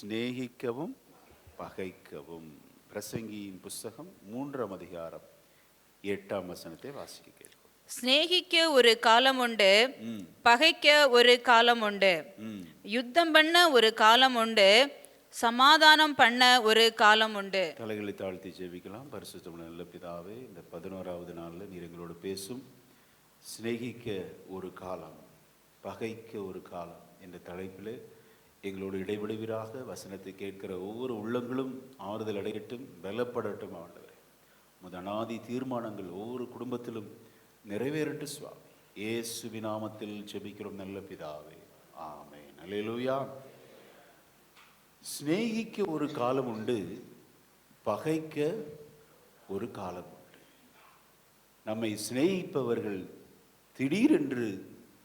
சிநேகிக்கவும் பகைக்கவும். பிரசங்கியின் புஸ்தகம் 3ஆம் அதிகாரம் 8ஆம் வசனத்தை வாசிக்க கேட்கும். சிநேகிக்க ஒரு காலம் உண்டு, பகைக்க ஒரு காலம் உண்டு. யுத்தம் பண்ண ஒரு காலம் உண்டு, சமாதானம் பண்ண ஒரு காலம் உண்டு. தலைகளை தாழ்த்தி ஜெபிக்கலாம். பரிசுத்தமுள்ள நல்ல பிதாவே, இந்த 11வது நாளில் நீர் எங்களோடு பேசும் சிநேகிக்க ஒரு காலம், பகைக்க ஒரு காலம் என்ற தலைப்பில் எங்களோடு இடைவிடுவீராக. வசனத்தை கேட்கிற ஒவ்வொரு உள்ளங்களும் ஆறுதல் அடையட்டும், பலப்படட்டும். ஆண்டவரே, உமது அநாதி தீர்மானங்கள் ஒவ்வொரு குடும்பத்திலும் நிறைவேறட்டும் சுவாமி. இயேசுவின் நாமத்தில் ஜெபிக்கிறோம் நல்ல பிதாவே, ஆமென். அல்லேலூயா. சிநேகிக்க ஒரு காலம் உண்டு, பகைக்க ஒரு காலம் உண்டு. நம்மை சிநேகிப்பவர்கள் திடீரென்று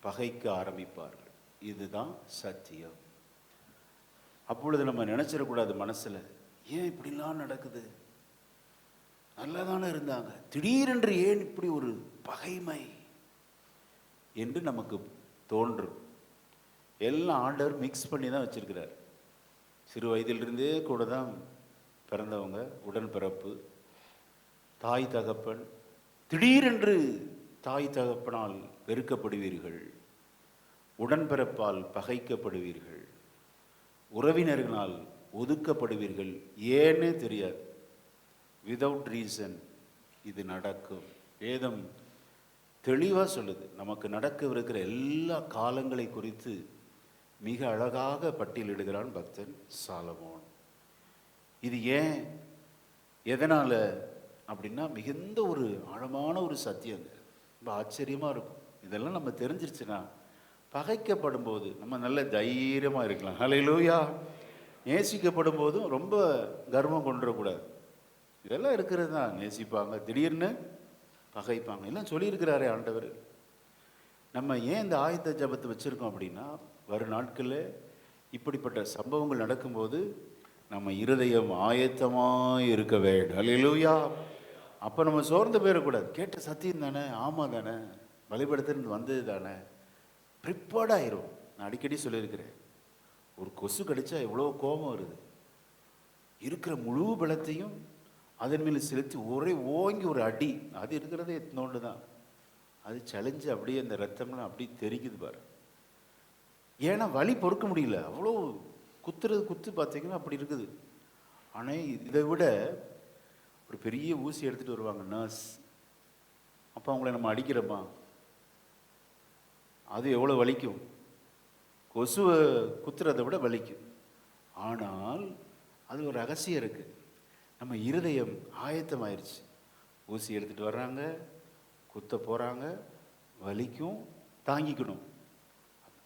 பகைக்க ஆரம்பிப்பார்கள். இதுதான் சத்தியம். அப்பொழுது நம்ம நினைச்சிடக்கூடாது மனசுல, ஏன் இப்படிலாம் நடக்குது, நல்லா தானே இருந்தாங்க, திடீரென்று ஏன் இப்படி ஒரு பகைமை என்று நமக்கு தோன்றும். எல்லாம் ஆண்டவர் மிக்ஸ் பண்ணி தான் வச்சிருக்கிறார். சிறு வயதிலிருந்தே கூட தான் பிறந்தவங்க, உடன்பிறப்பு, தாய் தகப்பன். திடீரென்று தாய் தகப்பனால் வெறுக்கப்படுவீர்கள், உடன்பிறப்பால் பகைக்கப்படுவீர்கள், உறவினர்களால் ஒதுக்கப்படுவீர்கள். ஏன்னே தெரியாது, விதவுட் ரீசன் இது நடக்கும். வேதம் தெளிவாக சொல்லுது. நமக்கு நடக்கவிருக்கிற எல்லா காலங்களை குறித்து மிக அழகாக பட்டியலிடுகிறான் பக்தன் சாலமோன். இது ஏன், எதனால் அப்படின்னா மிகுந்த ஒரு ஆழமான ஒரு சத்தியம். ரொம்ப ஆச்சரியமாக இருக்கும். இதெல்லாம் நம்ம தெரிஞ்சிருச்சுன்னா பகைக்கப்படும் போது நம்ம நல்ல தைரியமாக இருக்கலாம். ஹல்லேலூயா. நேசிக்கப்படும் போதும் ரொம்ப கர்வம் கொண்டுடக்கூடாது. இதெல்லாம் இருக்கிறது தான். நேசிப்பாங்க, திடீர்னு பகைப்பாங்க, எல்லாம் சொல்லியிருக்கிறாரே ஆண்டவர். நம்ம ஏன் இந்த ஆயத்த ஜபத்தை வச்சுருக்கோம் அப்படின்னா, வரும் நாட்களில் இப்படிப்பட்ட சம்பவங்கள் நடக்கும்போது நம்ம இருதயம் ஆயத்தமாக இருக்க வேண்டும். ஹல்லேலூயா. அப்போ நம்ம சோர்ந்து போயிடக்கூடாது. கேட்ட சத்தியம் தானே, ஆமாம் தானே, வழிபடுத்துன்னு வந்தது தானே, ப்ரிப்பேர்டாயிரும். நான் அடிக்கடி சொல்லியிருக்கிறேன், ஒரு கொசு கடிச்சா எவ்வளோ கோபம் வருது. இருக்கிற முழு பலத்தையும் அதன் மேலே செலுத்தி ஒரே ஓங்கி ஒரு அடி, அது இருக்கிறதே எத்தனோண்டு தான், அது சளிஞ்சு அப்படியே அந்த ரத்தம்லாம் அப்படி தெரிக்குது பாரு. ஏன்னா வலி பொறுக்க முடியல, அவ்வளோ குத்துறது குத்து பார்த்தீங்கன்னா அப்படி இருக்குது. ஆனால் இதை விட ஒரு பெரிய ஊசி எடுத்துகிட்டு வருவாங்க நர்ஸ். அப்போ அவங்கள நம்ம அடிக்கிறோமா, அது எவ்வளோ வலிக்கும், கொசுவை குத்துறதை விட வலிக்கும். ஆனால் அது ஒரு ரகசியம் இருக்குது. நம்ம இருதயம் ஆயத்தமாயிருச்சு. ஊசி எடுத்துகிட்டு வர்றாங்க, குத்த போகிறாங்க, வலிக்கும், தாங்கிக்கணும்.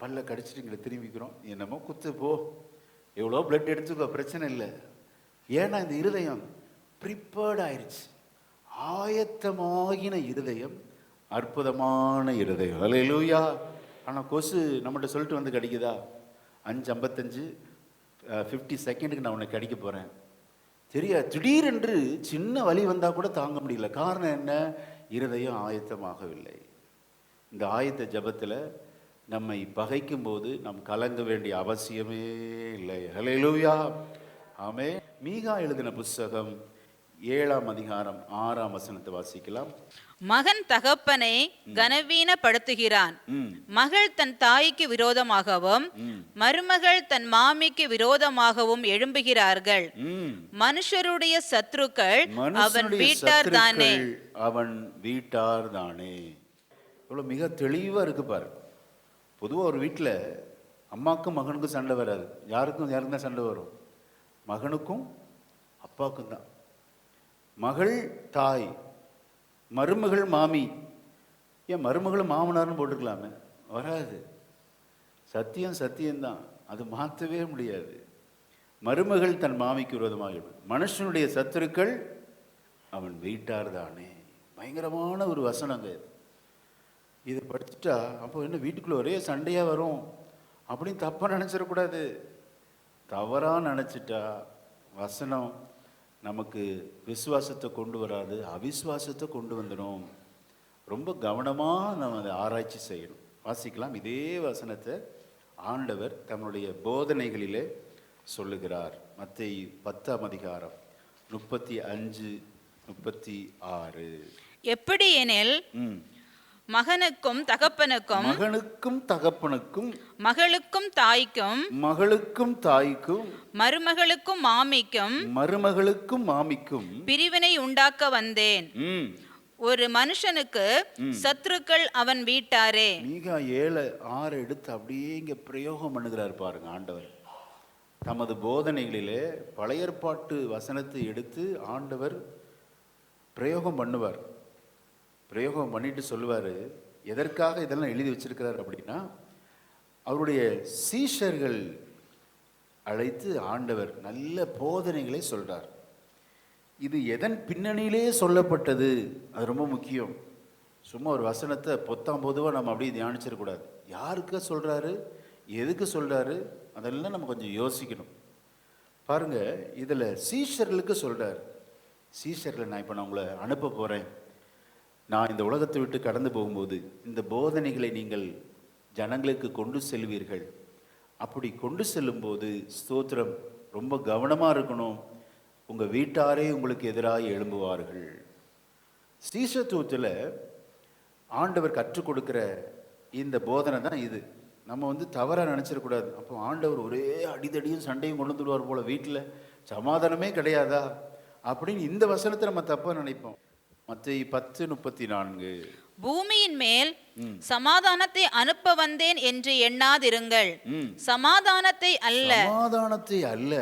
பல்ல கடிச்சிட்டு இங்கே திரும்பிக்கிறோம், என்னமோ குத்து போ, எவ்வளோ பிளட் எடுத்துக்கோ, பிரச்சனை இல்லை. ஏன்னா இந்த இருதயம் ப்ரிப்பேர்ட் ஆயிடுச்சு. ஆயத்தமாகின இருதயம் அற்புதமான இருதயம். ஹல்லேலூயா. ஆனால் கொசு நம்மகிட்ட சொல்லிட்டு வந்து கடிக்குதா, 5:55 50 செகண்டுக்கு நான் உன்னை கடிக்க போகிறேன் தெரியாது. திடீரென்று சின்ன வலி வந்தால் கூட தாங்க முடியல. காரணம் என்ன, இருதயம் ஆயத்தமாகவில்லை. இந்த ஆயத்த ஜபத்தில் நம்மை பகைக்கும் போது நாம் கலங்க வேண்டிய அவசியமே இல்லை. ஹல்லேலூயா. ஆமென். மீகா எழுதின புஸ்தகம் 7ஆம் அதிகாரம் 6ஆம் வசனத்தை வாசிக்கலாம். மகன் தகப்பனை கனவீனப்படுத்துகிறான், மகள் தன் தாய்க்கு விரோதமாகவும் மருமகள் தன் மாமிக்கு விரோதமாகவும் எழும்புகிறார்கள். மனுஷருடைய சத்துருக்கள் அவன் வீட்டார் தானே, அவன் வீட்டார் தானே. இவ்வளோ மிக தெளிவாக இருக்கு பாரு. பொதுவாக ஒரு வீட்டில் அம்மாக்கும் மகனுக்கும் சண்டை வராது. யாருக்கும் தான் சண்டை வரும், மகனுக்கும் அப்பாவுக்கும் தான். மகள் தாய், மருமகள் மாமி. ஏன் மருமகள் மாமனார்னு போட்டுக்கலாமே, வராது. சத்தியம் சத்தியம்தான், அது மாற்றவே முடியாது. மருமகள் தன் மாமிக்கு விரோதமாக, மனுஷனுடைய சத்துருக்கள் அவன் வீட்டார் தானே. பயங்கரமான ஒரு வசனங்க இது. இதை படிச்சுட்டா அப்போ என்ன வீட்டுக்குள்ளே ஒரே சண்டையாக வரும் அப்படின்னு தப்பாக நினச்சிடக்கூடாது. தவறாக நினச்சிட்டா வசனம் நமக்கு விசுவாசத்தை கொண்டு வராது, அவிசுவாசத்தை கொண்டு வந்துடும். ரொம்ப கவனமாக நம்ம அதை ஆராய்ச்சி செய்யணும். வாசிக்கலாம் இதே வசனத்தை ஆண்டவர் தன்னுடைய போதனைகளிலே சொல்லுகிறார். மத்தேயு 10ஆம் அதிகாரம் 35, 36. எப்படி எனில் மகனுக்கும் தகப்பனுக்கும் மகளுக்கும் தாய்க்கும் மருமகளுக்கும் மாமிக்கும் பிரிவினை உண்டாக்க வந்தேன். ஒரு மனுஷனுக்கு சத்துருக்கள் அவன் வீட்டாரே. மீகா 7:6 எடுத்து அப்படியே இங்க பிரயோகம் பண்ணுகிறார் பாருங்க ஆண்டவர். தமது போதனைகளிலே பழைய ஏற்பாட்டு வசனத்தை எடுத்து ஆண்டவர் பிரயோகம் பண்ணுவார். பிரயோகம் பண்ணிட்டு சொல்லுவார், எதற்காக இதெல்லாம் எழுதி வச்சிருக்கிறார் அப்படின்னா, அவருடைய சீஷர்கள் அழைத்து ஆண்டவர் நல்ல போதனைகளை சொல்றார். இது எதன் பின்னணியிலே சொல்லப்பட்டது, அது ரொம்ப முக்கியம். சும்மா ஒரு வசனத்தை பொதுவாக நம்ம அப்படியே தியானிச்சிடக்கூடாது. யாருக்கு சொல்றாரு, எதுக்கு சொல்றாரு, அதெல்லாம் நம்ம கொஞ்சம் யோசிக்கணும். பாருங்க, இதில் சீஷர்களுக்கு சொல்றார். சீஷர்களை நான் உங்களை அனுப்ப போறேன். நான் இந்த உலகத்தை விட்டு கடந்து போகும்போது இந்த போதனைகளை நீங்கள் ஜனங்களுக்கு கொண்டு செல்வீர்கள். அப்படி கொண்டு செல்லும்போது ஸ்தோத்திரம், ரொம்ப கவனமாக இருக்கணும். உங்கள் வீட்டாரே உங்களுக்கு எதிராக எழும்புவார்கள். ஸ்ரீசத்துவத்தில் ஆண்டவர் கற்றுக் கொடுக்குற இந்த போதனை தான் இது. நம்ம தவறாக நினச்சிடக்கூடாது. அப்போ ஆண்டவர் ஒரே அடிதடியும் சண்டையும் கொண்டு வந்துடுவார் போல, வீட்டில் சமாதானமே கிடையாதா அப்படின்னு இந்த வசனத்தை நம்ம தப்பாக நினைப்போம். மத்தேயு 10:34. பூமியின் மேல் சமாதானத்தை அனுப்ப வந்தேன் என்று எண்ணாதிருங்கள். சமாதானத்தை அல்ல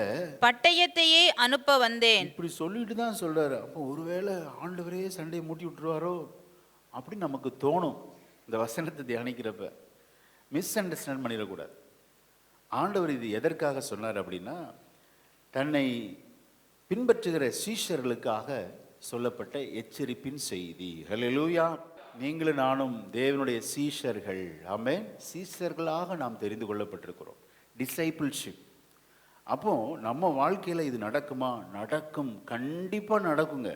பட்டயத்தையே அனுப்ப வந்தேன். இப்படி சொல்லிட்டு தான் சொல்றாரு. அப்போ ஒருவேளை ஆண்டவரே சண்டையை மூட்டி விட்டுருவாரோ அப்படின்னு நமக்கு தோணும். இந்த வசனத்தை தியானிக்கிறப்ப மிஸ் அண்டர்ஸ்டாண்ட் பண்ணிடக்கூடாது. ஆண்டவர் இது எதற்காக சொன்னார் அப்படின்னா, தன்னை பின்பற்றுகிற சீஷர்களுக்காக சொல்லப்பட்ட எச்சரிப்பின் செய்தி. ஹல்லேலூயா. நீங்களும் நானும் தேவனுடைய சீஷர்கள். ஆமென். சீஷர்களாக நாம் தெரிந்து கொள்ளப்பட்டிருக்கிறோம். டிசைபிள்ஷிப். அப்போ நம்ம வாழ்க்கையில் இது நடக்குமா? நடக்கும், கண்டிப்பாக நடக்குங்க.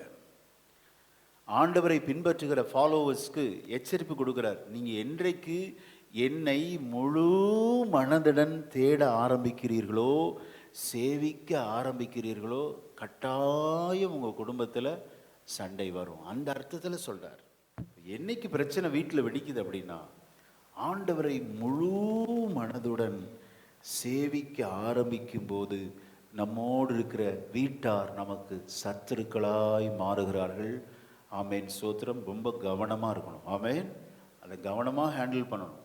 ஆண்டவரை பின்பற்றுகிற ஃபாலோவர்ஸ்க்கு எச்சரிப்பு கொடுக்கிறார். நீங்கள் என்றைக்கு என்னை முழு மனதுடன் தேட ஆரம்பிக்கிறீர்களோ, சேவிக்க ஆரம்பிக்கிறீர்களோ, கட்டாயம் உங்கள் குடும்பத்தில் சண்டை வரும். அந்த அர்த்தத்தில் சொல்கிறார். என்னைக்கு பிரச்சனை வீட்டில் வெடிக்குது அப்படின்னா, ஆண்டவரை முழு மனதுடன் சேவிக்க ஆரம்பிக்கும் போது நம்மோடு இருக்கிற வீட்டார் நமக்கு சத்துருக்களாய் மாறுகிறார்கள். ஆமேன், சோத்திரம். ரொம்ப கவனமாக இருக்கணும். ஆமேன். அதை கவனமாக ஹேண்டில் பண்ணணும்.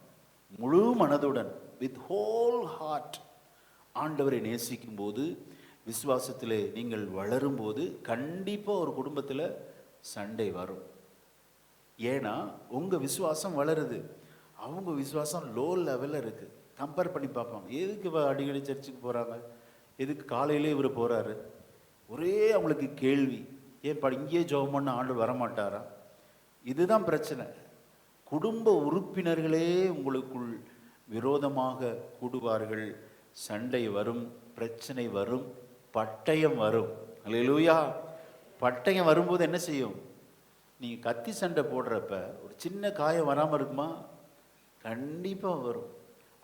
முழு மனதுடன், வித் ஹோல் ஹார்ட் ஆண்டவரை நேசிக்கும் போது, விசுவாசத்தில் நீங்கள் வளரும்போது கண்டிப்பாக ஒரு குடும்பத்தில் சண்டை வரும். ஏன்னா உங்கள் விசுவாசம் வளருது, அவங்க விசுவாசம் லோ லெவலில் இருக்குது. கம்பேர் பண்ணி பார்ப்பாங்க. எதுக்கு அடிக்கடி சர்ச்சுக்கு போகிறாங்க, எதுக்கு காலையிலே இவர் போகிறாரு, ஒரே அவங்களுக்கு கேள்வி, ஏன் இங்கேயே ஜெபம் பண்ண ஆண்டவர் வரமாட்டாரா? இதுதான் பிரச்சனை. குடும்ப உறுப்பினர்களே உங்களுக்குள் விரோதமாக கூடுவார்கள். சண்டை வரும், பிரச்சனை வரும், பட்டயம் வரும். அல்லேலூயா. பட்டயம் வரும்போது என்ன செய்யும்? நீங்கள் கத்தி சண்டை போடுறப்ப ஒரு சின்ன காயம் வராமல் இருக்குமா? கண்டிப்பாக வரும்.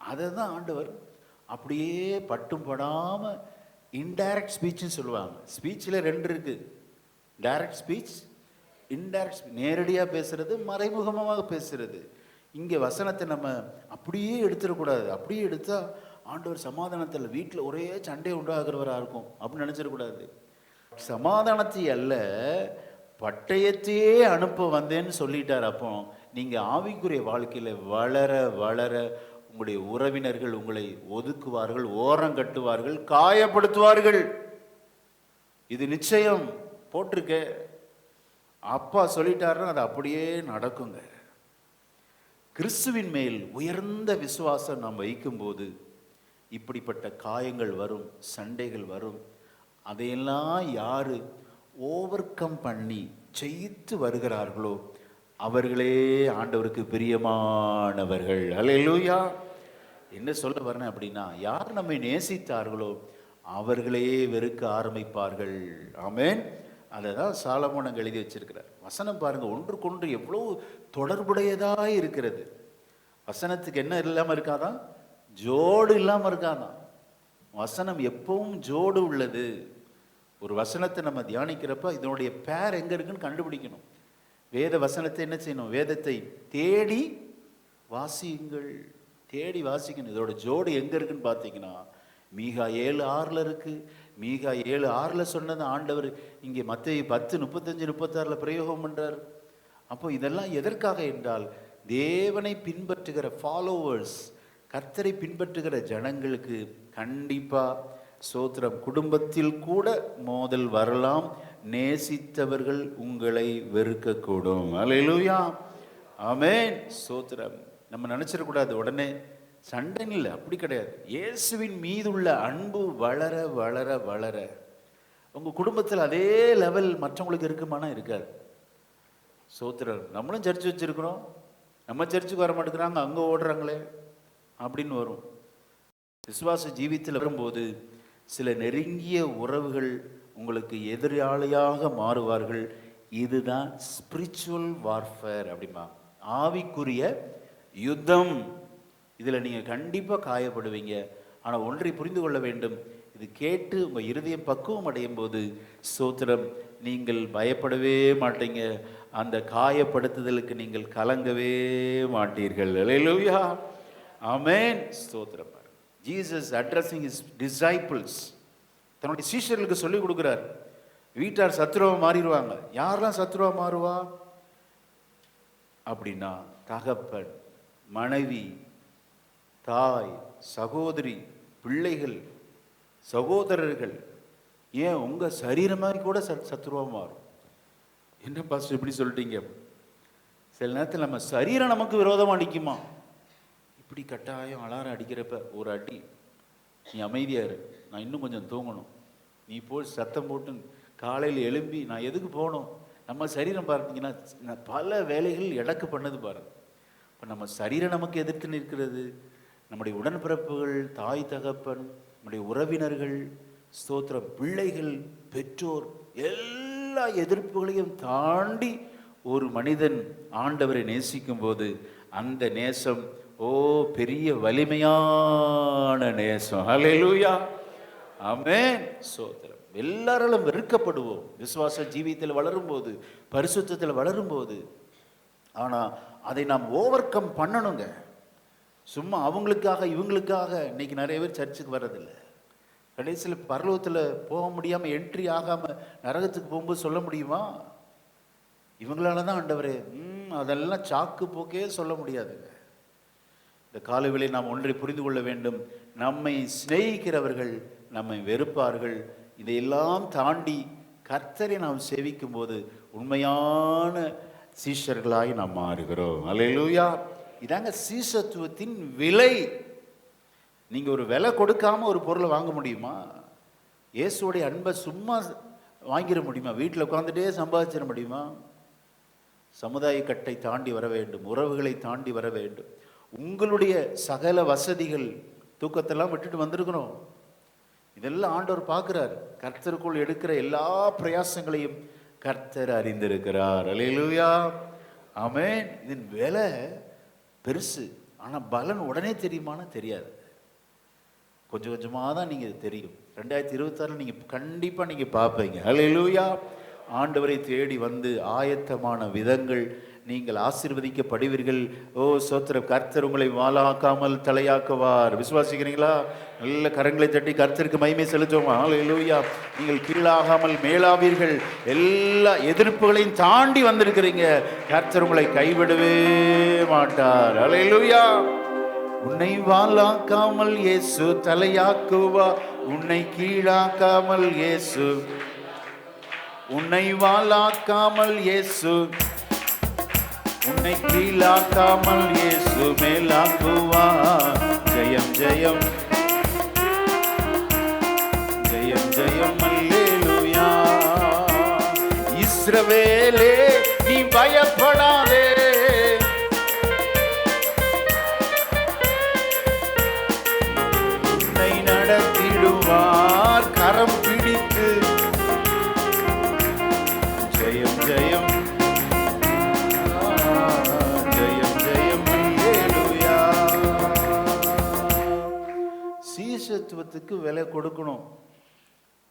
அதை தான் ஆண்டவர் அப்படியே பட்டும் படாமல் இன்டைரக்ட் ஸ்பீச்சுன்னு சொல்லுவாங்க. ஸ்பீச்சில் 2 இருக்குது. Direct speech, indirect speech. நேரடியாக பேசுறது, மறைமுகமாக பேசுறது. இங்கே வசனத்தை நம்ம அப்படியே எடுத்துடக்கூடாது. அப்படியே எடுத்தால் ஆண்டவர் சமாதானத்தில் வீட்டில் ஒரே சண்டை உண்டாகிறவராக இருக்கும் அப்படின்னு நினச்சிடக்கூடாது. சமாதானத்தை அல்ல பட்டயத்தையே அனுப்ப வந்தேன்னு சொல்லிட்டார். அப்போ நீங்கள் ஆவிக்குரிய வாழ்க்கையில் வளர வளர உங்களுடைய உறவினர்கள் உங்களை ஒதுக்குவார்கள், ஓரங்கட்டுவார்கள், காயப்படுத்துவார்கள். இது நிச்சயம் போட்டிருக்க. அப்பா சொல்லிட்டாருன்னா அது அப்படியே நடக்குங்க. கிறிஸ்துவின் மேல் உயர்ந்த விசுவாசம் நாம் வைக்கும்போது இப்படிப்பட்ட காயங்கள் வரும், சண்டைகள் வரும். அதையெல்லாம் யார் ஓவர் கம் பண்ணி ஜெயித்து வருகிறார்களோ அவர்களே ஆண்டவருக்கு பிரியமானவர்கள். அல்லேலூயா. என்ன சொல்ல வரேன் அப்படின்னா, யார் நம்மை நேசித்தார்களோ அவர்களே வெறுக்க ஆரம்பிப்பார்கள். ஆமென். அதை தான் சாலமோன் அங்கே எழுதி வச்சிருக்கிறார். வசனம் பாருங்கள், ஒன்றுக்கொன்று எவ்வளோ தொடர்புடையதாக இருக்கிறது. வசனத்துக்கு என்ன இல்லாமல் இருக்காதான்? ஜோடு இல்லாமல் இருக்காதான். வசனம் எப்பவும் ஜோடு உள்ளது. ஒரு வசனத்தை நம்ம தியானிக்கிறப்ப இதனுடைய பேர் எங்க இருக்குன்னு கண்டுபிடிக்கணும். வேத வசனத்தை என்ன செய்யணும்? வேதத்தை தேடி வாசியுங்கள், தேடி வாசிக்கணும். இதோட ஜோடு எங்க இருக்குன்னு பார்த்தீங்கன்னா மீகா 7:6 இருக்கு. மீகா 7:6 சொன்னது ஆண்டவர் இங்கே மத்தேயு 10:35-36 பிரயோகம் பண்றார். அப்போ இதெல்லாம் எதற்காக என்றால், தேவனை பின்பற்றுகிற ஃபாலோவர்ஸ், கர்த்தரை பின்பற்றுகிற ஜனங்களுக்கு கண்டிப்பா சோத்திரம், குடும்பத்தில் கூட மோதல் வரலாம். நேசித்தவர்கள் உங்களை வெறுக்கக்கூடும். அல்லேலூயா, ஆமென், சோத்திரம். நம்ம நினைச்சிடக்கூடாது உடனே சண்டைன்னு இல்லை, அப்படி கிடையாது. இயேசுவின் மீதுள்ள அன்பு வளர வளர வளர உங்க குடும்பத்தில் அதே லெவல் மற்றவங்களுக்கு இருக்குமானா இருக்காது. சோத்திரம். நம்மளும் சர்ச் வச்சிருக்கிறோம், நம்ம சர்ச்சுக்கு வர மாட்டேங்கிறாங்க, அங்கே ஓடுறாங்களே அப்படின்னு வரும். விசுவாச ஜீவித்தில் வரும்போது சில நெருங்கிய உறவுகள் உங்களுக்கு எதிராளியாக மாறுவார்கள். இதுதான் ஸ்பிரிச்சுவல் வார்ஃபேர் அப்படிமா, ஆவிக்குரிய யுத்தம். இதில் நீங்கள் கண்டிப்பாக காயப்படுவீங்க. ஆனால் ஒன்றை புரிந்து கொள்ள வேண்டும், இது கேட்டு உங்கள் இருதயம் பக்குவம் அடையும் போது சோத்திரம், நீங்கள் பயப்படவே மாட்டீங்க. அந்த காயப்படுத்துதலுக்கு நீங்கள் கலங்கவே மாட்டீர்கள். அல்லேலூயா, ஆமென், ஸ்தோத்திரம். ஜீசஸ் அட்ரஸிங் ஹிஸ் டிசைபிள்ஸ், தன்னுடைய சீஷர்களுக்கு சொல்லிக் கொடுக்குறார். வீட்டார் சத்துருவா மாறிடுவாங்க. யாரெல்லாம் சத்துருவா மாறுவா அப்படின்னா, தகப்பன், மனைவி, தாய், சகோதரி, பிள்ளைகள், சகோதரர்கள், ஏன் உங்க சரீரமாக கூட சத்துருவா மாறும். என்ன பாஸ்டர் இப்படி சொல்லிட்டீங்க? சில நேரத்தில் நம்ம சரீரம் நமக்கு விரோதமாக அடிக்குமா? இப்படி கட்டாயம் அலாரம் அடிக்கிறப்ப ஒரு அடி, நீ அமைதியா இரு, நான் இன்னும் கொஞ்சம் தூங்கணும், நீ போய் சத்தம் போட்டு காலையில் எழும்பி நான் எதுக்கு போகணும்? நம்ம சரீரம் பார்த்தீங்கன்னா பல வேலைகள் எடக்கு பண்ணது பாருங்க. இப்போ நம்ம சரீரம் நமக்கு எதிர்த்து நிற்கிறது. நம்முடைய உடன்பிறப்புகள், தாய் தகப்பன், நம்முடைய உறவினர்கள், ஸ்தோத்திரம், பிள்ளைகள், பெற்றோர், எல்லா எதிர்ப்புகளையும் தாண்டி ஒரு மனிதன் ஆண்டவரை நேசிக்கும் போது அந்த நேசம் பெரிய வலிமையான நேசம். ஹல்லேலூயா, ஆமென், ஸ்தோத்திரம். எல்லாராலும் வெறுக்கப்படுவோம் விசுவாச ஜீவியத்தில் வளரும்போது, பரிசுத்தத்தில் வளரும்போது. ஆனால் அதை நாம் ஓவர் கம் பண்ணணுங்க. சும்மா அவங்களுக்காக இவங்களுக்காக இன்னைக்கு நிறைய பேர் சர்ச்சுக்கு வர்றதில்லை. கடைசியில் பரலோகத்தில் போக முடியாமல், என்ட்ரி ஆகாமல் நரகத்துக்கு போகும்போது சொல்ல முடியுமா? இவங்களால தான் ஆண்டவரே, அதெல்லாம் சாக்கு போக்கே சொல்ல முடியாதுங்க. இந்த காலவேளை நாம் ஒன்றை புரிந்து கொள்ள வேண்டும், நம்மை சிநேகிக்கிறவர்கள் நம்மை வெறுப்பார்கள். இதையெல்லாம் தாண்டி கர்த்தரை நாம் சேவிக்கும் போது உண்மையான சீஷர்களாய் நாம் மாறுகிறோம். அல்லேலூயா, இதாங்க சீஷத்துவத்தின் விலை. நீங்க ஒரு விலை கொடுக்காம ஒரு பொருளை வாங்க முடியுமா? இயேசுடைய அன்பை சும்மா வாங்கிட முடியுமா? வீட்டில் உட்காந்துட்டே சம்பாதிச்சிட முடியுமா? சமுதாய கட்டை தாண்டி வர வேண்டும், உறவுகளை தாண்டி வர வேண்டும். உங்களுடைய சகல வசதிகள், தூக்கத்தெல்லாம் விட்டுட்டு வந்திருக்கணும். இதெல்லாம் ஆண்டவர் பார்க்கிறார். கர்த்தருக்குள் எடுக்கிற எல்லா பிரயாசங்களையும் கர்த்தர் அறிந்திருக்கிறார். அல்லேலூயா, ஆமென். இதன் விலை பெருசு. ஆனால் பலன் உடனே தெரியுமானா தெரியாது. கொஞ்சம் கொஞ்சமாக தான் நீங்கள் தெரியும். 2026 நீங்கள் கண்டிப்பாக நீங்கள் பார்ப்பீங்க. அல்லேலூயா, ஆண்டவரை தேடி வந்து ஆயத்தமான விதங்கள் நீங்கள் ஆசீர்வதிக்கப்படுவீர்கள். சோத்திரம். கர்த்தர் உங்களை வாளாக்காமல் தலையாக்குவார். விசுவாசிக்கிறீங்களா? நல்ல கரங்களை தட்டி கர்த்தருக்கு மகிமை செலுத்துவோம். அல்லேலூயா. நீங்கள் கீழாகாமல் மேலாவீர்கள். எல்லா எதிர்ப்புகளையும் தாண்டி வந்திருக்கிறீங்க. கர்த்தர் உங்களை கைவிடவே மாட்டார். அல்லேலூயா. உன்னை வாளாக்காமல் இயேசு தலையாக்குவா. உன்னை கீழாக்காமல் இயேசு, உன்னை வாளாக்காமல் இயேசு, உன்னை கீழாக்காமல் இயேசு மேலாக்குவா. ஜெயம் ஜெயம் ஜெயம் ஜெயம் அல்லேலூயா. இஸ்ரவேலே நீ பயப்படாதே, உன்னை நடத்திடுவார் கரம் பிடித்து. ஜெயம் ஜெயம் போதகத்துவத்துக்கு விலை கொடுக்கணும்.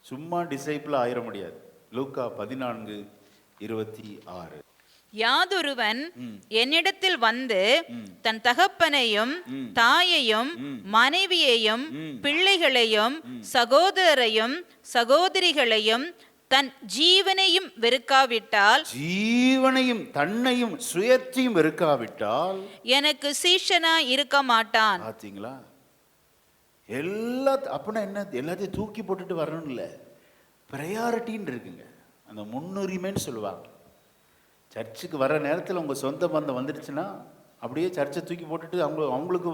சும்மா டிசைபிள் ஆயிட முடியாது. லூக்கா 14:26. யாதொருவன் என்னிடத்தில் வந்து தன் தகப்பனையும் தாயையும் மனைவியையும் பிள்ளைகளையும் சகோதரரையும் சகோதரிகளையும் தன் ஜீவனையும் வெறுக்காவிட்டால், ஜீவனையும் தன்னையும் சுயத்தையும் வெறுக்காவிட்டால் எனக்கு சீஷனா இருக்க மாட்டான். பாத்தீங்களா? அப்படின்னா என்ன? எல்லாத்தையும் தூக்கி போட்டுட்டு வரணும் இல்லை, ப்ரையாரிட்டின்னு இருக்குங்க. அந்த முன்னுரிமைன்னு சொல்லுவாங்க. சர்ச்சுக்கு வர நேரத்தில் உங்கள் சொந்த பந்தம் வந்துடுச்சுன்னா அப்படியே சர்ச்சை தூக்கி போட்டுட்டு அவங்களுக்கு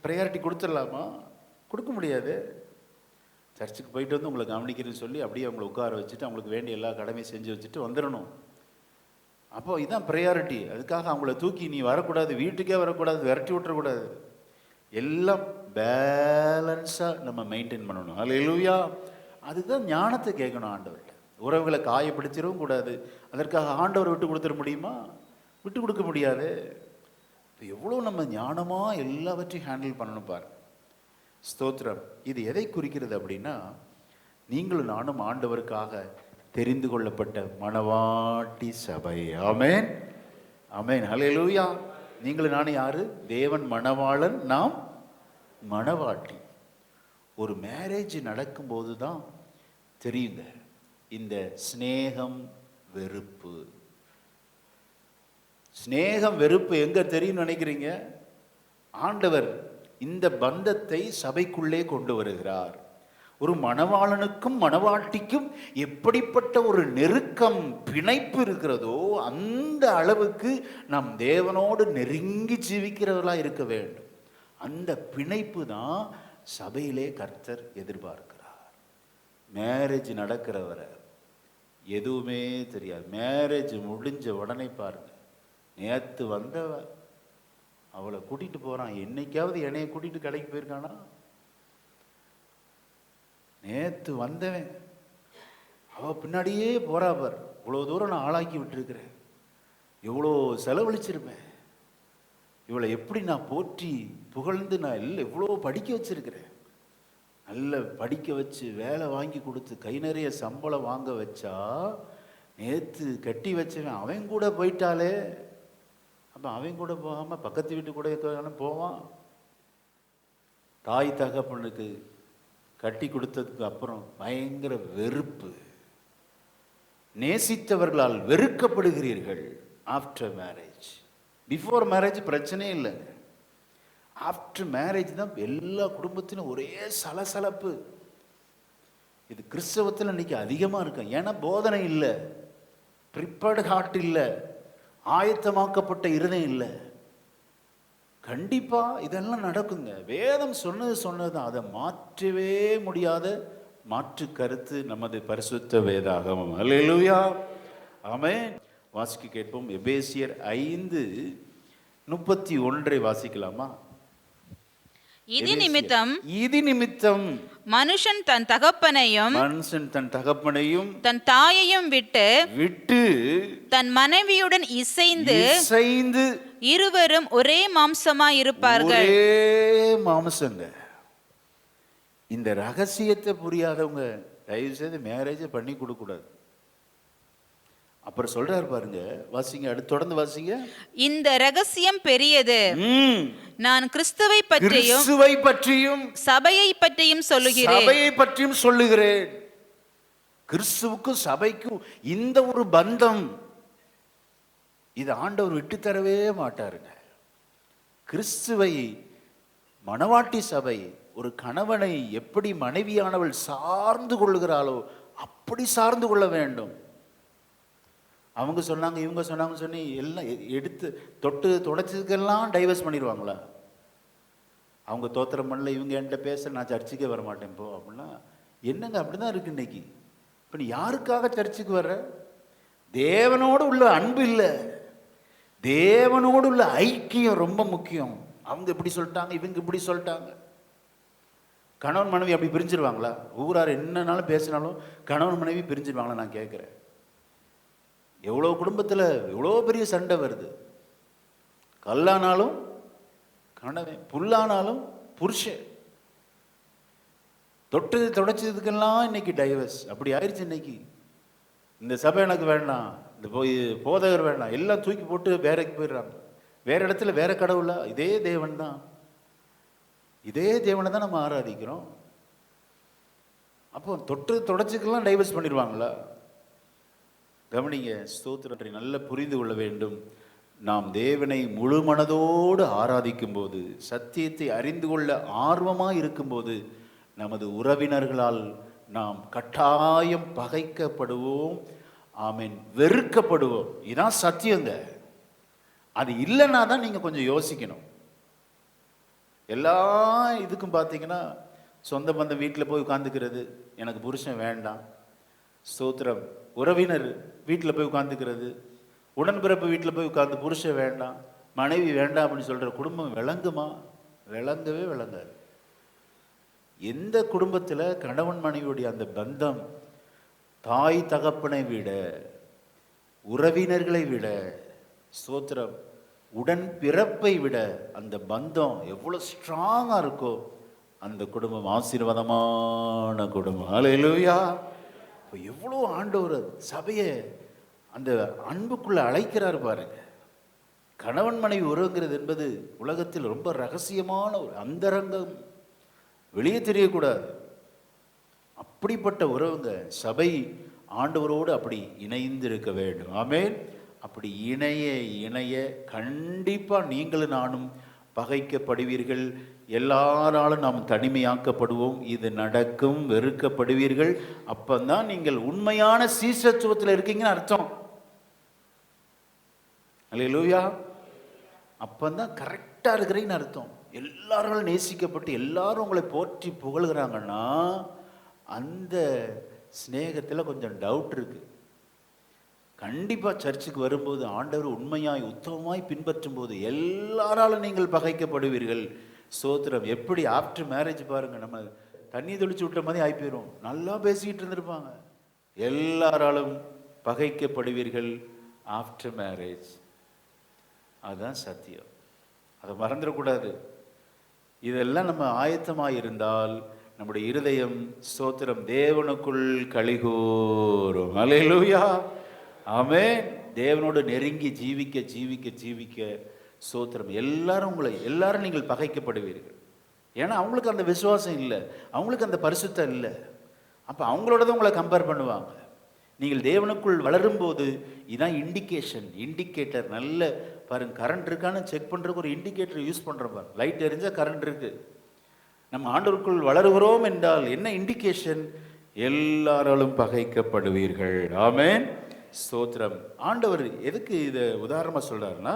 ப்ரையாரிட்டி கொடுத்துடலாமா? கொடுக்க முடியாது. சர்ச்சுக்கு போயிட்டு வந்து உங்களை கவனிக்கிறேன்னு சொல்லி அப்படியே அவங்களை உட்கார வச்சுட்டு அவங்களுக்கு வேண்டிய எல்லா கடமையும் செஞ்சு வச்சுட்டு வந்துடணும். அப்போது இதுதான் ப்ரையாரிட்டி. அதுக்காக அவங்கள தூக்கி நீ வரக்கூடாது, வீட்டுக்கே வரக்கூடாது, விரட்டி விட்டுறக்கூடாது. எல்லாம் பேலன்ஸாக நம்ம மெயின்டைன் பண்ணணும். அல்லேலூயா. அதுதான் ஞானத்தை கேட்கணும் ஆண்டவர்கிட்ட. உறவுகளை காயப்படுத்திடவும் கூடாது. அதற்காக ஆண்டவர் விட்டு கொடுத்துட முடியுமா? விட்டு கொடுக்க முடியாது. எவ்வளோ நம்ம ஞானமாக எல்லாவற்றையும் ஹேண்டில் பண்ணணும் பாரு. ஸ்தோத்திரம். இது எதை குறிக்கிறது அப்படின்னா, நீங்களும் நானும் ஆண்டவருக்காக தெரிந்து கொள்ளப்பட்ட மணவாட்டி சபை. ஆமென், ஆமென், ஹல்லேலூயா. நீங்களும் நானும் யாரு? தேவன் மணவாளன், நாம் மணவாட்டி. ஒரு மேரேஜ் நடக்கும்போது தான் தெரியுங்க இந்த ஸ்நேகம் வெறுப்பு. ஸ்நேகம் வெறுப்பு எங்க தெரியும் நினைக்கிறீங்க? ஆண்டவர் இந்த பந்தத்தை சபைக்குள்ளே கொண்டு வருகிறார். ஒரு மணவாளனுக்கும் மணவாட்டிக்கும் எப்படிப்பட்ட ஒரு நெருக்கம், பிணைப்பு இருக்கிறதோ அந்த அளவுக்கு நாம் தேவனோடு நெருங்கி ஜீவிக்கிறவர்களாக இருக்க வேண்டும். அந்த பிணைப்பு தான் சபையிலே கர்த்தர் எதிர்பார்க்கிறார். மேரேஜ் நடக்கிறவரை எதுவுமே தெரியாது. மேரேஜ் முடிஞ்ச உடனே பாருங்க, நேற்று வந்தவ அவளை கூட்டிட்டு போறான். என்னைக்காவது என்னைய கூட்டிட்டு கடைக்கு போயிருக்கானா? நேற்று வந்தவன் அவ பின்னாடியே போறா பார். இவ்வளோ தூரம் நான் ஆளாக்கி விட்டுருக்கிறேன், எவ்வளோ செலவழிச்சிருப்பேன், இவளை எப்படி நான் போற்றி புகழ்ந்து நான் எவ்வளோ படிக்க வச்சிருக்கிறேன். நல்ல படிக்க வச்சு வேலை வாங்கி கொடுத்து கை நிறைய சம்பளம் வாங்க வச்சா, நேற்று கட்டி வச்சவன் அவன் கூட போயிட்டாலே. அப்போ அவன் கூட போகாமல் பக்கத்து வீட்டு கூட போவான். தாய் தகப்பனுக்கு கட்டி கொடுத்ததுக்கு அப்புறம் பயங்கர வெறுப்பு. நேசித்தவர்களால் வெறுக்கப்படுகிறீர்கள் ஆஃப்டர் மேரேஜ். பிஃபோர் மேரேஜ் பிரச்சனையே இல்லைங்க. ஆஃப்டர் மேரேஜ் தான் எல்லா குடும்பத்திலும் ஒரே சலசலப்பு. இது கிறிஸ்தவத்தில் இன்னைக்கு அதிகமாக இருக்கும். ஏன்னா போதனை இல்லை, ப்ரிப்பேர்டு ஹார்ட் இல்லை, ஆயத்தமாக்கப்பட்ட இருதயம் இல்லை. கண்டிப்பா இதெல்லாம் நடக்குங்க. வேதம் சொன்னது தான். அதை மாற்றவே முடியாத மாற்று கருத்து நமது பரிசுத்த வேதாகமம். அல்லேலூயா, ஆமென். வாசிக்க கேட்போம். எபேசியர் 5:31 வாசிக்கலாமா? இது நிமித்தம் மனுஷன் தன் தகப்பனையும் தன் தாயையும் விட்டு தன் மனைவியுடன் இசைந்து இருவரும் ஒரே மாம்சமாய் இருப்பார்கள். ஒரே மாம்சங்க. இந்த ரகசியத்தை புரியாதவங்க தயவு செய்து மேரேஜ் பண்ணி கொடுக்க கூடாது. அப்புறம் சொல்றாரு பாருங்க, வாசிங்க, அடுத்து தொடர்ந்து வாசிங்க. இந்த ரகசியம் பெரியது, நான் கிறிஸ்துவை பற்றியும் சபையை பற்றியும் சொல்லுகிறேன். கிறிஸ்துவுக்கும் சபைக்கும் இந்த ஒரு பந்தம், இது ஆண்டவர் விட்டு தரவே மாட்டாருங்க. கிறிஸ்துவை மணவாட்டி சபை ஒரு கணவனை எப்படி மனைவியானவள் சார்ந்து கொள்ளுகிறாளோ அப்படி சார்ந்து கொள்ள வேண்டும். அவங்க சொன்னாங்க, இவங்க சொன்னாங்க சொல்லி எல்லாம் எடுத்து தொட்டு தொடச்சதுக்கெல்லாம் டைவர்ஸ் பண்ணிடுவாங்களா? அவங்க தோத்திரம் பண்ணல, இவங்க என்கிட்ட பேச, நான் சர்ச்சுக்கே வர மாட்டேன் போ அப்படின்னா என்னங்க? அப்படிதான் இருக்கு இன்னைக்கு. இப்போ நீ யாருக்காக சர்ச்சுக்கு வர்ற? தேவனோடு உள்ள அன்பு இல்லை, தேவனோடு உள்ள ஐக்கியம் ரொம்ப முக்கியம். அவங்க இப்படி சொல்லிட்டாங்க, இவங்க இப்படி சொல்லிட்டாங்க. கணவன் மனைவி அப்படி பிரிஞ்சிருவாங்களா? ஊரார் என்னன்னாலும் பேசினாலும் கணவன் மனைவி பிரிஞ்சிருவாங்களா? நான் கேட்குறேன். எவ்வளோ குடும்பத்தில் எவ்வளோ பெரிய சண்டை வருது. கல்லானாலும் கணவன், புல்லானாலும் புருஷன். தொட்டு தொடச்சதுக்கெல்லாம் இன்னைக்கு டைவர்ஸ். அப்படி ஆயிடுச்சு இன்னைக்கு. இந்த சபை எனக்கு வேண்டாம், இந்த போதகர் வேண்டாம், எல்லாம் தூக்கி போட்டு வேறக்கு போயிடுறாங்க. வேற இடத்துல வேற கடவுளா? இதே தேவன் தான், இதே தேவனை தான் நம்ம ஆராதிக்கிறோம். அப்போ தொட்டு தொடச்சுக்கெல்லாம் டைவர்ஸ் பண்ணிடுவாங்களா? கவனிங்க, ஸ்தோத்திரத்தை நல்ல புரிந்து கொள்ள வேண்டும். நாம் தேவனை முழு மனதோடு ஆராதிக்கும் போது, சத்தியத்தை அறிந்து கொள்ள ஆர்வமாக இருக்கும்போது, நமது உறவினர்களால் நாம் கட்டாயம் பகைக்கப்படுவோம். ஆமென், வெறுக்கப்படுவோம். இதுதான் சத்தியங்க. அது இல்லைன்னா தான் நீங்கள் கொஞ்சம் யோசிக்கணும். எல்லா இதுக்கும் பார்த்தீங்கன்னா, சொந்த பந்தம் வீட்டில் போய் உட்காந்துக்கிறது, எனக்கு புருஷன் வேண்டாம். ஸ்தோத்திரம். உறவினர் வீட்டில் போய் உட்காந்துக்கிறது, உடன்பிறப்பு வீட்டில் போய் உட்காந்து புருஷன் வேண்டாம், மனைவி வேண்டாம் அப்படின்னு சொல்கிற குடும்பம் விளங்குமா? விளங்கவே விளங்காது. எந்த குடும்பத்தில் கணவன் மனைவியுடைய அந்த பந்தம் தாய் தகப்பனை விட, உறவினர்களை விட, ஸ்தோத்திரம், உடன் பிறப்பை விட அந்த பந்தம் எவ்வளோ ஸ்ட்ராங்காக இருக்கோ அந்த குடும்பம் ஆசீர்வாதமான குடும்பம். ஹல்லேலூயா. இப்போ எவ்வளோ ஆண்டவர் சபையை அந்த அன்புக்குள்ளே அழைக்கிறார் பாருங்க. கணவன் மனைவி உறவுங்கிறது என்பது உலகத்தில் ரொம்ப ரகசியமான ஒரு அந்தரங்கம், வெளியே தெரியக்கூடாது. அப்படிப்பட்ட உறவுங்க. சபை ஆண்டவரோடு அப்படி இணைந்து இருக்க வேண்டும். ஆமென். அப்படி இணைய இணைய கண்டிப்பாக நீங்களும் நானும் பகைக்கப்படுவீர்கள். எல்லாராலும் நாம் தனிமையாக்கப்படுவோம். இது நடக்கும். வெறுக்கப்படுவீர்கள். அப்பந்தான் நீங்கள் உண்மையான சீசத்துவத்தில் இருக்கீங்கன்னு அர்த்தம். அல்லேலூயா. அப்பந்தான் கரெக்டாக இருக்கிறீங்கன்னு அர்த்தம். எல்லாராலும் நேசிக்கப்பட்டு எல்லாரும் உங்களை போற்றி புகழ்கிறாங்கன்னா அந்த ஸ்நேகத்தில் கொஞ்சம் டவுட் இருக்கு. கண்டிப்பாக சர்ச்சுக்கு வரும்போது ஆண்டவர் உண்மையாய் உத்தமமாய் பின்பற்றும் போது எல்லாராலும் நீங்கள் பகைக்கப்படுவீர்கள். சோத்திரம். எப்படி ஆஃப்டர் மேரேஜ் பாருங்க, நம்ம தண்ணி தெளிச்சு விட்ட மாதிரி ஆகி போயிடும். நல்லா பேசிக்கிட்டு இருந்திருப்பாங்க. எல்லாராலும் பகைக்கப்படுவீர்கள் ஆஃப்டர் மேரேஜ். அதுதான் சத்தியம். அதை மறந்துடக்கூடாது. இதெல்லாம் நம்ம ஆயத்தமாக இருந்தால் நம்முடைய இருதயம் ஸ்தோத்திரம் தேவனுக்குள் களிகூரும். அல்லேலூயா. ஆமென். தேவனோடு நெருங்கி ஜீவிக்க ஜீவிக்க ஜீவிக்க ஸ்தோத்திரம் எல்லாரும் நீங்கள் பகைக்கப்படுவீர்கள். ஏன்னா அவங்களுக்கு அந்த விசுவாசம் இல்லை, அவங்களுக்கு அந்த பரிசுத்தம் இல்லை. அப்போ அவங்களோட தான் உங்களை கம்பேர் பண்ணுவாங்க. நீங்கள் தேவனுக்குள் வளரும்போது இதுதான் இண்டிகேட்டர். நல்ல பாருங்க, கரண்ட் இருக்கான்னு செக் பண்ணுறதுக்கு ஒரு இண்டிகேட்டர் யூஸ் பண்ணுற பாருங்க. லைட் எரிஞ்சால் கரண்ட் இருக்கு. நம்ம ஆண்டவருக்குள் வளருகிறோம் என்றால் என்ன இண்டிகேஷன்? எல்லாராலும் பகைக்கப்படுவீர்கள். ஆமென். ஸ்தோத்திரம். ஆண்டவர் எதுக்கு இதை உதாரணமாக சொல்றாருன்னா,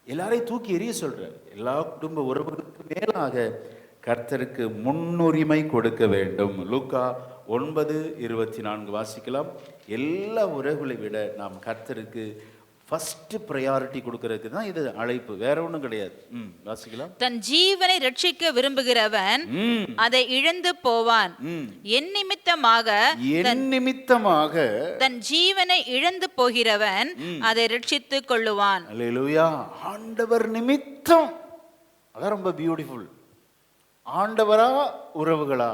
எல்லாரையும் தூக்கி எறிய சொல்றார். எல்லா குடும்ப உறவுகளுக்கு மேலாக கர்த்தருக்கு முன்னுரிமை கொடுக்க வேண்டும். லூக்கா 9:24 வாசிக்கலாம். எல்லா உறவுகளை விட நாம் கர்த்தருக்கு ஃபர்ஸ்ட் ப்ரையாரிட்டி கொடுக்கறதுக்கு தான் இது அழைப்பு, வேற ஒன்றும் கிடையாது. வாசிக்கலாம். தன் ஜீவனை ரட்சிக்க விரும்புகிறவன் அதை இழந்து போவான். என் நிமித்தமாக தன் ஜீவனை இழந்து போகிறவன் அதை ரட்சித்துக் கொள்ளுவான். அல்லேலூயா. ஆண்டவர் நிமித்தம். அதான் ரொம்ப பியூட்டிஃபுல். ஆண்டவரா உறவுகளா,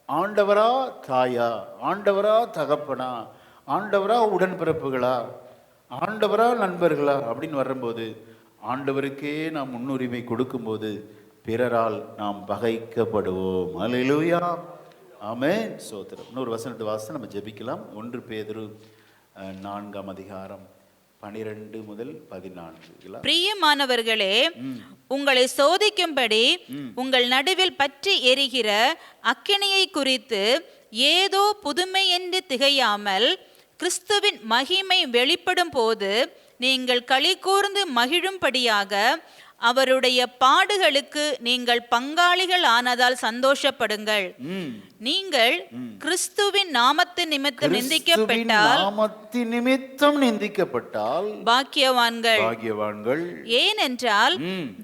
ஆண்டவரா தாயா, ஆண்டவரா தகப்பனா, ஆண்டவரா உடன்பிறப்புகளா, ஆண்டவரா நண்பர்களா அப்படின்னு வரும்போது ஆண்டவருக்கே நாம் முன்னுரிமை கொடுக்கும்போது பிறரால் நாம் பகைக்கப்படுவோம். அல்லேலூயா. ஆமென். ஸ்தோத்திரம். இன்னொரு வசனத்தை வாசித்து நம்ம ஜெபிக்கலாம். 1 பேதுரு 4:12-14. பிரியமானவர்களே, உங்களை சோதிக்கும்படி உங்கள் நடுவில் பற்றி எரிகிற அக்கினியை குறித்து ஏதோ புதுமை என்று திகையாமல் கிறிஸ்துவின் மகிமை வெளிப்படும் போது நீங்கள் களி கூர்ந்து மகிழும்படியாக அவருடைய பாடுகளுக்கு நீங்கள் பங்காளிகள் ஆனதால் சந்தோஷப்படுங்கள். நீங்கள் கிறிஸ்துவின் நாமத்தின் நிமித்தம் நிந்திக்கப்பட்டால் பாக்கியவான்கள். ஏனென்றால்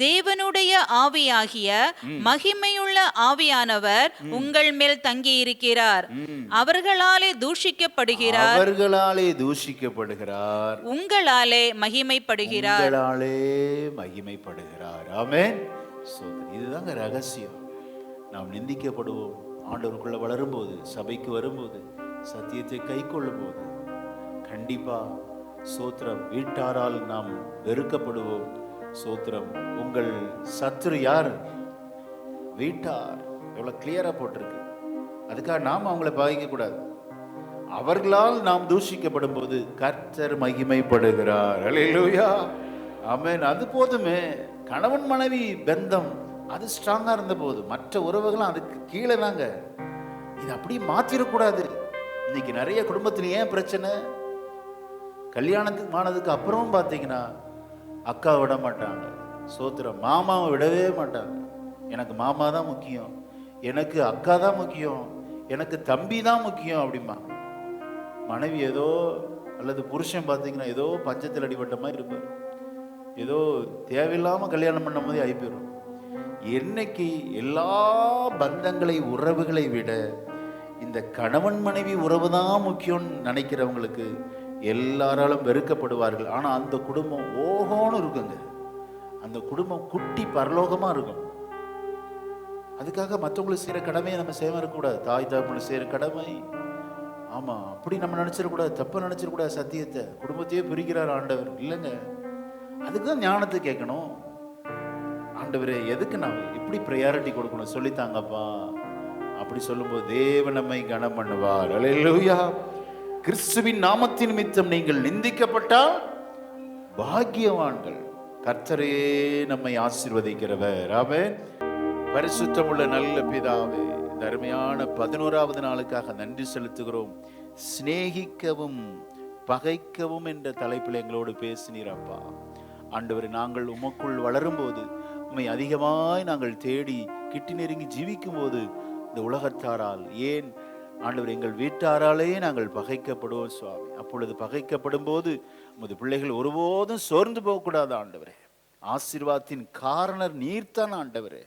தேவனுடைய ஆவியாகிய மகிமையுள்ள ஆவியானவர் உங்கள் மேல் தங்கி இருக்கிறார். அவர்களாலே தூஷிக்கப்படுகிறார், உங்களாலே மகிமைப்படுகிறார். ஆமென். இதுதாங்க ரகசியம். நாம் நிந்திக்கப்படுவோம், ஆண்டவருக்குள்ள வளரும்போது, சபைக்கு வரும்போது, சத்தியத்தை கை கொள்ளும் போது கண்டிப்பா சோத்திரம் வீட்டாரால் நாம் வெறுக்கப்படுவோம். சோத்திரம். உங்கள் சத்துரு யார்? வீட்டார். எவ்வளவு கிளியரா போட்டிருக்கு. அதுக்காக நாம் அவங்களை பாதிக்க கூடாது. அவர்களால் நாம் தூஷிக்கப்படும் போது கர்த்தர் மகிமைப்படுகிறார். அல்லேலூயா, ஆமென். அது போதுமே. கணவன் மனைவி பந்தம் அது ஸ்ட்ராங்கா இருந்த போது மற்ற உறவுகளும் அதுக்கு கீழே தாங்க. இது அப்படியே மாத்திரக்கூடாது. இன்னைக்கு நிறைய குடும்பத்தில் ஏன் பிரச்சனை? கல்யாணத்துக்கு ஆனதுக்கு அப்புறம் பார்த்தீங்கன்னா அக்கா விட மாட்டாங்க, சோத்திரம். மாமாவை விடவே மாட்டாங்க. எனக்கு மாமா தான் முக்கியம், எனக்கு அக்கா தான் முக்கியம், எனக்கு தம்பி தான் முக்கியம் அப்படிமா. மனைவி ஏதோ அல்லது புருஷன் பார்த்தீங்கன்னா ஏதோ பஞ்சத்தில் அடிபட்ட மாதிரி இருப்பார். ஏதோ தேவையில்லாமல் கல்யாணம் பண்ண போதே ஆகி போயிடும். என்னைக்கு எல்லா பந்தங்களை உறவுகளை விட இந்த கணவன் மனைவி உறவு தான் முக்கியம்னு நினைக்கிறவங்களுக்கு எல்லாராலும் வெறுக்கப்படுவார்கள். ஆனால் அந்த குடும்பம் ஓஹோன்னு இருக்குங்க. அந்த குடும்பம் குட்டி பரலோகமாக இருக்கும். அதுக்காக மற்றவங்களுக்கு செய்கிற கடமையை நம்ம செய்ய இருக்கக்கூடாது. தாய் தகப்பனுக்கு செய்கிற கடமை. ஆமாம், அப்படி நம்ம நினச்சிடக்கூடாது, தப்பு நினச்சிடக்கூடாது. சத்தியத்தை குடும்பத்தையே பிரிக்கிறார் ஆண்டவர் இல்லைங்க. அதுக்கு தான் ஞானத்தை கேட்கணும். ஆண்டவரே எதுக்கு நான் இப்படி ப்ரையாரிட்டி கொடுக்கணும் சொல்லித்தாங்கப்பா. அப்படி சொல்லும்போது தேவன் நம்மை கனம் பண்ணுவார். அல்லேலூயா. கிறிஸ்துவின் நாமத்தின் நிமித்தம் நீங்கள் நிந்திக்கப்பட்டால் பாக்கியவான்கள். கர்த்தரே நம்மை ஆசீர்வதிக்கிறவர். ஆமென். பரிசுத்தமுள்ள நல்ல பிதாவே, இந்த அருமையான 11வது நாளுக்காக நன்றி செலுத்துகிறோம். சிநேகிக்கவும் பகைக்கவும் என்ற தலைப்பில் எங்களோடு பேசினீர் அப்பா. ஆண்டவரே, நாங்கள் உமக்குள் வளரும்போது, உம்மை அதிகமாய் நாங்கள் தேடி கிட்டி நெருங்கி ஜீவிக்கும் போது இந்த உலகத்தாரால், ஏன் ஆண்டவர் எங்கள் வீட்டாராலே நாங்கள் பகைக்கப்படுவோம் சுவாமி. அப்பொழுது பகைக்கப்படும் போது உமது பிள்ளைகள் ஒருபோதும் சோர்ந்து போகக்கூடாது ஆண்டவரே. ஆசீர்வாதத்தின் காரணர் நீர்தான் ஆண்டவரே.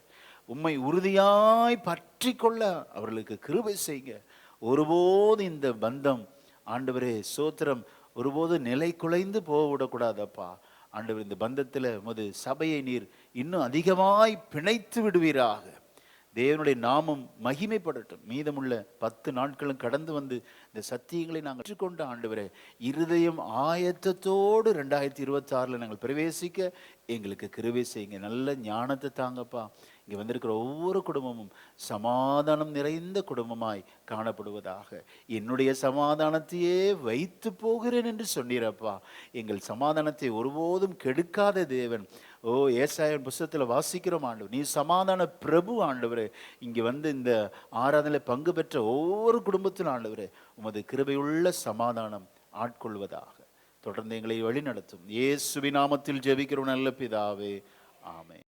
உம்மை உறுதியாய் பற்றி கொள்ள அவர்களுக்கு கிருபை செய்யுங்க. ஒருபோது இந்த பந்தம் ஆண்டவரே சோத்திரம் ஒருபோது நிலை குலைந்து போக விடக்கூடாதப்பா. ஆண்டவர், இந்த பந்தத்தில் உமது சபையை நீர் இன்னும் அதிகமாய் பிணைத்து விடுவீராக. தேவனுடைய நாமம் மகிமைப்படட்டும். மீதமுள்ள 10 நாட்களும் கடந்து வந்து இந்த சத்தியங்களை நாங்கள் கற்றுக்கொண்ட ஆண்டவரே, இருதயம் ஆயத்தத்தோடு 2026 நாங்கள் பிரவேசிக்க எங்களுக்கு கிருபை செய்யுங்க. நல்ல ஞானத்தை தாங்கப்பா. இங்கே வந்திருக்கிற ஒவ்வொரு குடும்பமும் சமாதானம் நிறைந்த குடும்பமாய் காணப்படுவதாக. என்னுடைய சமாதானத்தையே வைத்து போகிறேன் என்று சொன்னீரப்பா. எங்கள் சமாதானத்தை ஒருபோதும் கெடுக்காத தேவன். ஓ, ஏசாயன் புஸ்தகத்தில் வாசிக்கிறோம் ஆண்டவர், நீ சமாதான பிரபு ஆண்டவரே. இங்கே வந்து இந்த ஆராதனையில் பங்கு பெற்ற ஒவ்வொரு குடும்பத்திலும் ஆண்டவரே உமது கிருபையுள்ள சமாதானம் ஆட்கொள்வதாக. தொடர்ந்து எங்களை வழி நடத்தும். இயேசுவின் நாமத்தில் ஜெபிக்கிறோம் நல்ல பிதாவே, ஆமென்.